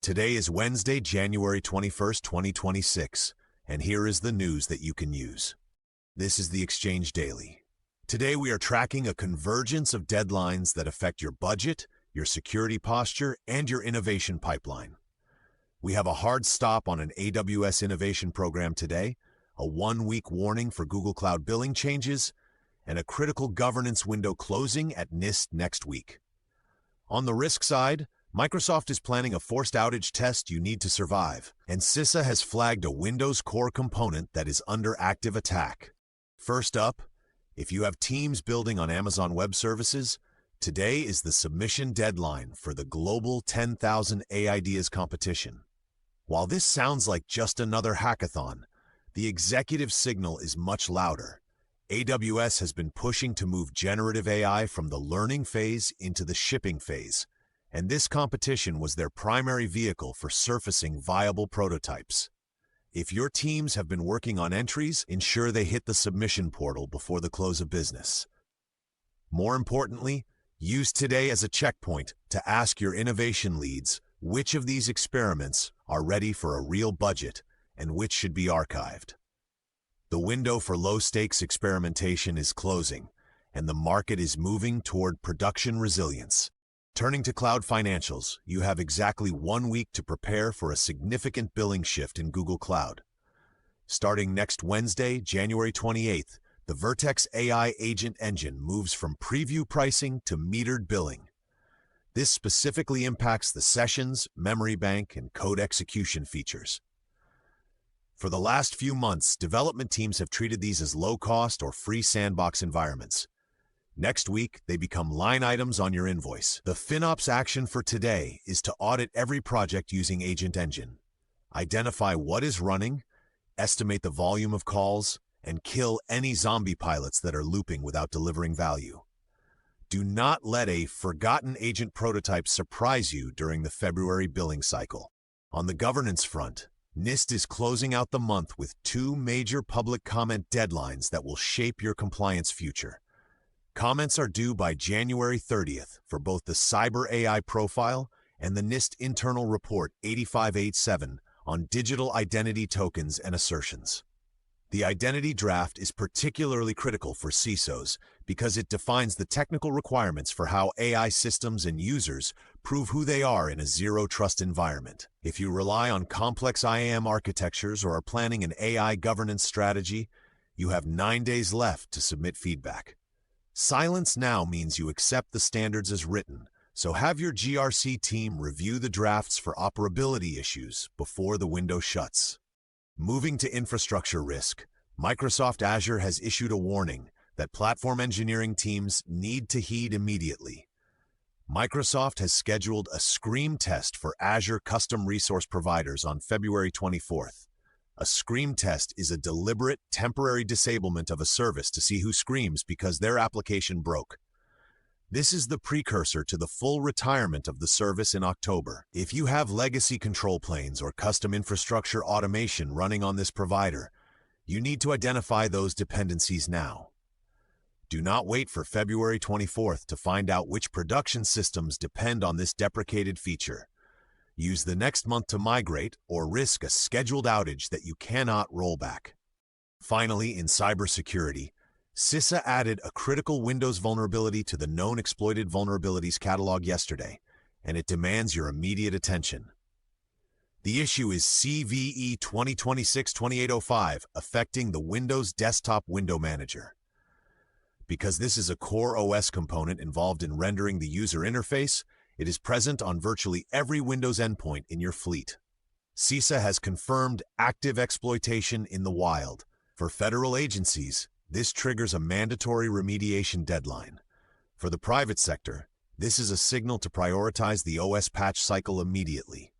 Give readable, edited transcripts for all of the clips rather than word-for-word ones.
Today is Wednesday, January 21st, 2026, and here is the news that you can use. This is the Exchange Daily. Today we are tracking a convergence of deadlines that affect your budget, your security posture, and your innovation pipeline. We have a hard stop on an AWS innovation program today, a one-week warning for Google Cloud billing changes, and a critical governance window closing at NIST next week. On the risk side, Microsoft is planning a forced outage test you need to survive, and CISA has flagged a Windows core component that is under active attack. First up, if you have teams building on Amazon Web Services, today is the submission deadline for the Global 10,000 AIdeas Competition. While this sounds like just another hackathon, the executive signal is much louder. AWS has been pushing to move generative AI from the learning phase into the shipping phase, and this competition was their primary vehicle for surfacing viable prototypes. If your teams have been working on entries, ensure they hit the submission portal before the close of business. More importantly, use today as a checkpoint to ask your innovation leads which of these experiments are ready for a real budget and which should be archived. The window for low-stakes experimentation is closing, and the market is moving toward production resilience. Turning to cloud financials, you have exactly 1 week to prepare for a significant billing shift in Google Cloud. Starting next Wednesday, January 28th, the Vertex AI Agent Engine moves from preview pricing to metered billing. This specifically impacts the sessions, memory bank, and code execution features. For the last few months, development teams have treated these as low-cost or free sandbox environments. Next week, they become line items on your invoice. The FinOps action for today is to audit every project using Agent Engine. Identify what is running, estimate the volume of calls, and kill any zombie pilots that are looping without delivering value. Do not let a forgotten agent prototype surprise you during the February billing cycle. On the governance front, NIST is closing out the month with 2 major public comment deadlines that will shape your compliance future. Comments are due by January 30th for both the Cyber AI Profile and the NIST Internal Report 8587 on digital identity tokens and assertions. The identity draft is particularly critical for CISOs because it defines the technical requirements for how AI systems and users prove who they are in a zero-trust environment. If you rely on complex IAM architectures or are planning an AI governance strategy, you have 9 days left to submit feedback. Silence now means you accept the standards as written, so have your GRC team review the drafts for operability issues before the window shuts. Moving to infrastructure risk, Microsoft Azure has issued a warning that platform engineering teams need to heed immediately. Microsoft has scheduled a scream test for Azure custom resource providers on February 24th. A scream test is a deliberate, temporary disablement of a service to see who screams because their application broke. This is the precursor to the full retirement of the service in October. If you have legacy control planes or custom infrastructure automation running on this provider, you need to identify those dependencies now. Do not wait for February 24th to find out which production systems depend on this deprecated feature. Use the next month to migrate or risk a scheduled outage that you cannot roll back. Finally, in cybersecurity, CISA added a critical Windows vulnerability to the Known Exploited Vulnerabilities catalog yesterday, and it demands your immediate attention. The issue is CVE 2026-2805, affecting the Windows Desktop Window Manager. Because this is a core OS component involved in rendering the user interface, it is present on virtually every Windows endpoint in your fleet. CISA has confirmed active exploitation in the wild. For federal agencies, this triggers a mandatory remediation deadline. For the private sector, this is a signal to prioritize the OS patch cycle immediately.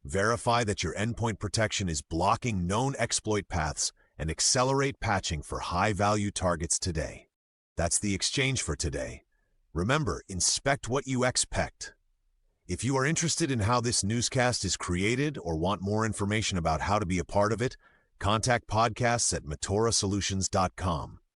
Verify that your endpoint protection is blocking known exploit paths and accelerate patching for high-value targets today. That's the exchange for today. Remember, inspect what you expect. If you are interested in how this newscast is created or want more information about how to be a part of it, contact podcasts@matorasolutions.com.